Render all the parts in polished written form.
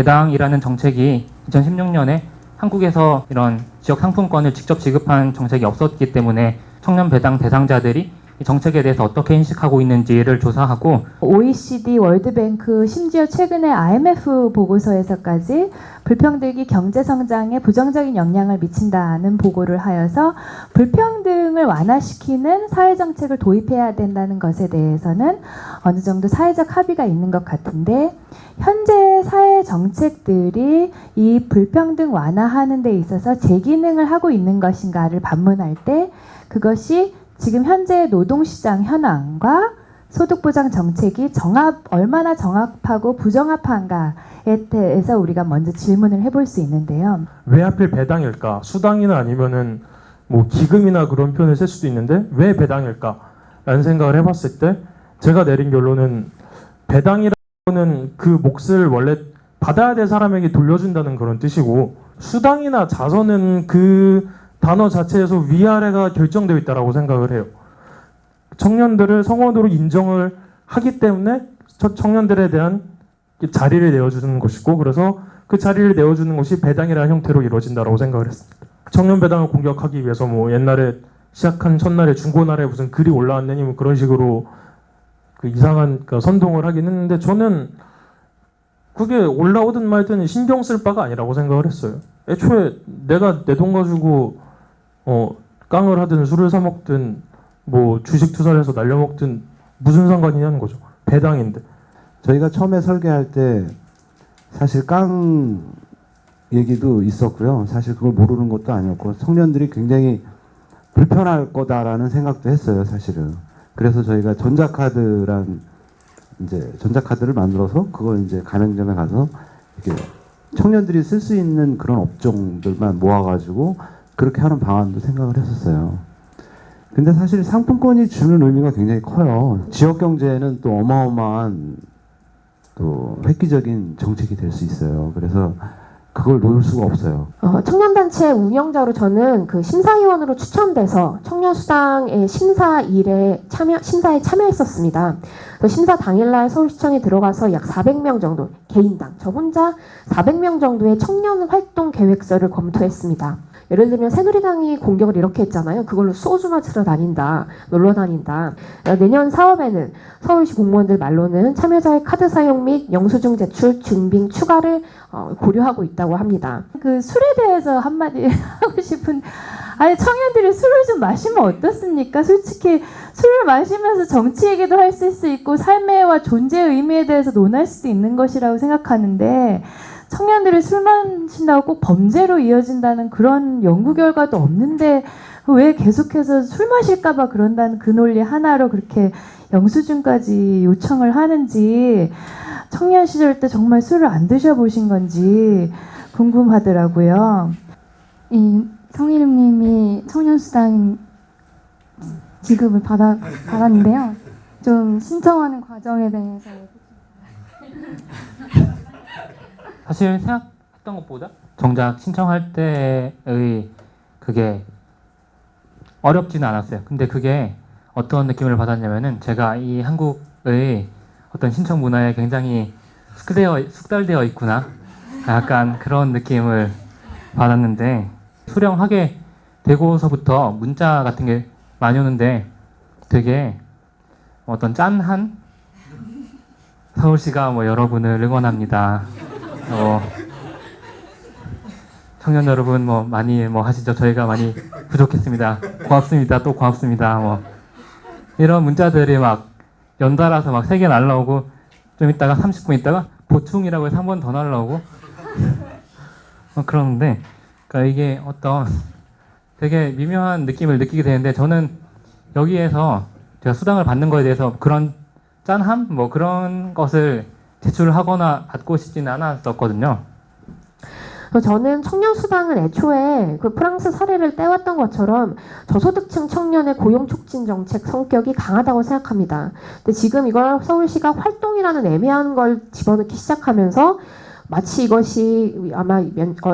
배당이라는 정책이 2016년에 한국에서 이런 지역 상품권을 직접 지급한 정책이 없었기 때문에 청년 배당 대상자들이 이 정책에 대해서 어떻게 인식하고 있는지를 조사하고 OECD, 월드뱅크, 심지어 최근에 IMF 보고서에서까지 불평등이 경제 성장에 부정적인 영향을 미친다는 보고를 하여서 불평등을 완화시키는 사회 정책을 도입해야 된다는 것에 대해서는 어느 정도 사회적 합의가 있는 것 같은데 현재 사회 정책들이 이 불평등 완화하는 데 있어서 제 기능을 하고 있는 것인가를 반문할 때 그것이 지금 현재 노동시장 현황과 소득보장 정책이 얼마나 정합하고 부정합한가에 대해서 우리가 먼저 질문을 해볼 수 있는데요. 왜 하필 배당일까? 수당이나 아니면은 뭐 기금이나 그런 표현을 쓸 수도 있는데 왜 배당일까? 라는 생각을 해봤을 때 제가 내린 결론은 배당이라는 그 몫을 원래 받아야 될 사람에게 돌려준다는 그런 뜻이고 수당이나 자선은 그 단어 자체에서 위아래가 결정되어 있다고 생각을 해요. 청년들을 성원으로 인정을 하기 때문에 청년들에 대한 자리를 내어주는 것이고 그래서 그 자리를 내어주는 것이 배당이라는 형태로 이루어진다고 생각을 했습니다. 청년 배당을 공격하기 위해서 뭐 옛날에 시작한 첫날에 중고날에 무슨 글이 올라왔느니 뭐 그런 식으로 그 이상한 선동을 하긴 했는데 저는 그게 올라오든 말든 신경 쓸 바가 아니라고 생각을 했어요. 애초에 내가 내 돈 가지고 깡을 하든 술을 사 먹든 뭐 주식 투자를 해서 날려먹든 무슨 상관이냐는 거죠. 배당인데. 저희가 처음에 설계할 때 사실 깡 얘기도 있었고요. 사실 그걸 모르는 것도 아니었고 청년들이 굉장히 불편할 거다라는 생각도 했어요. 사실은. 그래서 저희가 전자카드를 만들어서 그걸 이제 가맹점에 가서 이렇게 청년들이 쓸 수 있는 그런 업종들만 모아가지고 그렇게 하는 방안도 생각을 했었어요. 근데 사실 상품권이 주는 의미가 굉장히 커요. 지역 경제에는 또 어마어마한 또 획기적인 정책이 될 수 있어요. 그래서 그걸 놓을 수가 없어요. 청년단체 운영자로 저는 그 심사위원으로 추천돼서 청년수당의 심사에 참여했었습니다. 심사 당일날 서울시청에 들어가서 약 400명 정도, 개인당, 저 혼자 400명 정도의 청년 활동 계획서를 검토했습니다. 예를 들면 새누리당이 공격을 이렇게 했잖아요. 그걸로 소주 마시러 다닌다, 놀러 다닌다. 내년 사업에는 서울시 공무원들 말로는 참여자의 카드 사용 및 영수증 제출, 증빙 추가를 고려하고 있다고 합니다. 그 술에 대해서 한마디 하고 싶은 아니 청년들이 술을 좀 마시면 어떻습니까? 솔직히 술을 마시면서 정치 얘기도 할 수 있고 삶의와 존재의 의미에 대해서 논할 수도 있는 것이라고 생각하는데 청년들이 술 마신다고 꼭 범죄로 이어진다는 그런 연구 결과도 없는데 왜 계속해서 술 마실까봐 그런다는 그 논리 하나로 그렇게 영수증까지 요청을 하는지 청년 시절 때 정말 술을 안 드셔보신 건지 궁금하더라고요. 이 성희름님이 청년수당 지급을 받았는데요. 좀 신청하는 과정에 대해서 사실 생각했던 것보다 정작 신청할 때의 그게 어렵지는 않았어요. 근데 그게 어떤 느낌을 받았냐면은 제가 이 한국의 어떤 신청 문화에 굉장히 숙달되어 있구나 약간 그런 느낌을 받았는데 수령하게 되고서부터 문자 같은 게 많이 오는데 되게 어떤 짠한 서울시가 뭐 여러분을 응원합니다. 청년 여러분 뭐 많이 뭐 하시죠. 저희가 많이 부족했습니다. 고맙습니다. 또 고맙습니다. 뭐 이런 문자들이 막 연달아서 막 3개 날라오고 좀 있다가 30분 있다가 보충이라고 해서 한 번 더 날라오고 그러는데 그러니까 이게 어떤 되게 미묘한 느낌을 느끼게 되는데 저는 여기에서 제가 수당을 받는 거에 대해서 그런 짠함? 뭐 그런 것을 제출하거나 받고 싶지는 않았었거든요. 저는 청년수당을 애초에 그 프랑스 사례를 떼왔던 것처럼 저소득층 청년의 고용 촉진 정책 성격이 강하다고 생각합니다. 근데 지금 이걸 서울시가 활동이라는 애매한 걸 집어넣기 시작하면서 마치 이것이 아마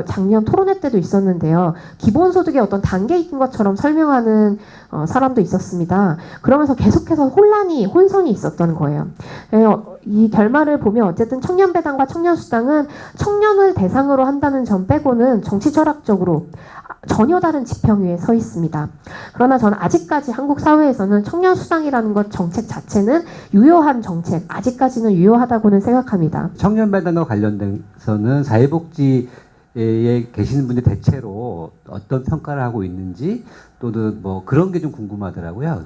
작년 토론회 때도 있었는데요. 기본소득의 어떤 단계인 것처럼 설명하는 사람도 있었습니다. 그러면서 계속해서 혼선이 있었던 거예요. 이 결말을 보면 어쨌든 청년배당과 청년수당은 청년을 대상으로 한다는 점 빼고는 정치 철학적으로 전혀 다른 지평 위에 서 있습니다. 그러나 저는 아직까지 한국 사회에서는 청년수당이라는 것 정책 자체는 유효한 정책, 아직까지는 유효하다고는 생각합니다. 청년배당과 관련돼서는 사회복지에 계시는 분들 대체로 어떤 평가를 하고 있는지 또는 뭐 그런 게 좀 궁금하더라고요.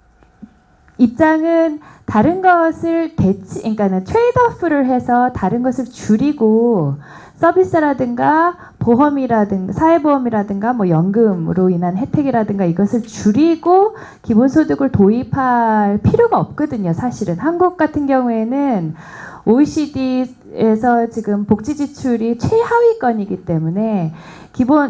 입장은 다른 것을 그러니까는 트레이드오프를 해서 다른 것을 줄이고 서비스라든가 보험이라든가 사회보험이라든가 뭐 연금으로 인한 혜택이라든가 이것을 줄이고 기본소득을 도입할 필요가 없거든요. 사실은 한국 같은 경우에는 OECD에서 지금 복지 지출이 최하위권이기 때문에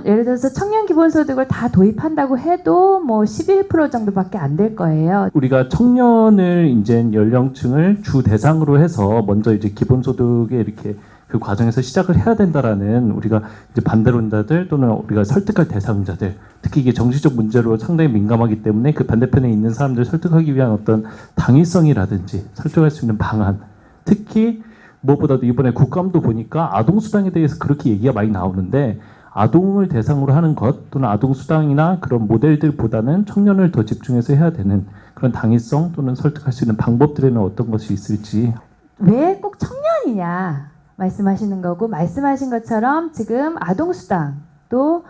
예를 들어서 청년 기본소득을 다 도입한다고 해도 뭐 11% 정도밖에 안 될 거예요. 우리가 청년을 이제 연령층을 주 대상으로 해서 먼저 이제 기본소득에 이렇게 그 과정에서 시작을 해야 된다라는 우리가 이제 반대론자들 또는 우리가 설득할 대상자들, 특히 이게 정치적 문제로 상당히 민감하기 때문에 그 반대편에 있는 사람들을 설득하기 위한 어떤 당위성이라든지 설득할 수 있는 방안, 특히 무엇보다도 이번에 국감도 보니까 아동수당에 대해서 그렇게 얘기가 많이 나오는데 아동을 대상으로 하는 것 또는 아동수당이나 그런 모델들보다는 청년을 더 집중해서 해야 되는 그런 당위성 또는 설득할 수 있는 방법들에는 어떤 것이 있을지. 왜 꼭 청년이냐 말씀하시는 거고, 말씀하신 것처럼 지금 아동수당도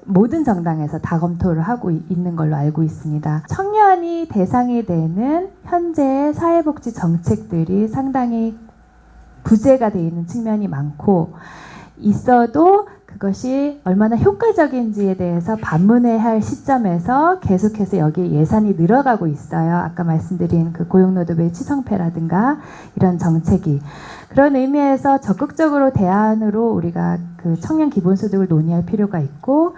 모든 정당에서 다 검토를 하고 있는 걸로 알고 있습니다. 청년이 대상이 되는 현재 사회복지 정책들이 상당히 부재가 되어 있는 측면이 많고, 있어도 그것이 얼마나 효과적인지에 대해서 반문해야 할 시점에서 계속해서 여기에 예산이 늘어가고 있어요. 아까 말씀드린 그 고용노동부의 치성패라든가 이런 정책이. 그런 의미에서 적극적으로 대안으로 우리가 그 청년 기본소득을 논의할 필요가 있고,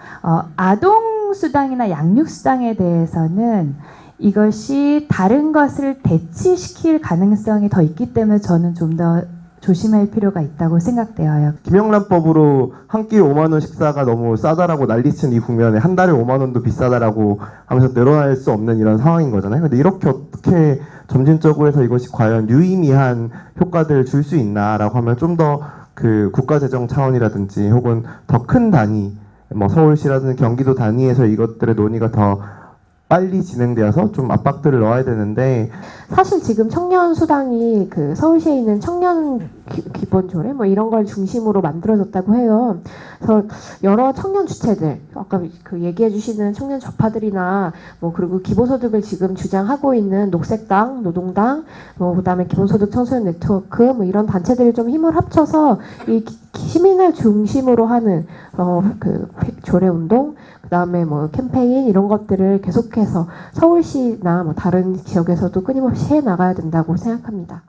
아동수당이나 양육수당에 대해서는 이것이 다른 것을 대치시킬 가능성이 더 있기 때문에 저는 좀 더 조심할 필요가 있다고 생각되어요. 김영란법으로 한 끼 5만 원 식사가 너무 싸다라고 난리친 이 국면에 한 달에 5만 원도 비싸다라고 하면서 늘어날 수 없는 이런 상황인 거잖아요. 근데 이렇게 어떻게 점진적으로 해서 이것이 과연 유의미한 효과들을 줄 수 있나라고 하면 좀 더 그 국가재정 차원이라든지 혹은 더 큰 단위, 뭐 서울시라든지 경기도 단위에서 이것들의 논의가 더 빨리 진행되어서 좀 압박들을 넣어야 되는데, 사실 지금 청년 수당이 그 서울시에 있는 청년 기본 조례 뭐 이런 걸 중심으로 만들어졌다고 해요. 그래서 여러 청년 주체들, 아까 그 얘기해 주시는 청년 좌파들이나 뭐 그리고 기본소득을 지금 주장하고 있는 녹색당, 노동당, 뭐 그다음에 기본소득 청소년 네트워크 뭐 이런 단체들이 좀 힘을 합쳐서 이 시민을 중심으로 하는 그 조례 운동, 그다음에 뭐 캠페인 이런 것들을 계속해서 서울시나 뭐 다른 지역에서도 끊임없이 해 나가야 된다고 생각합니다.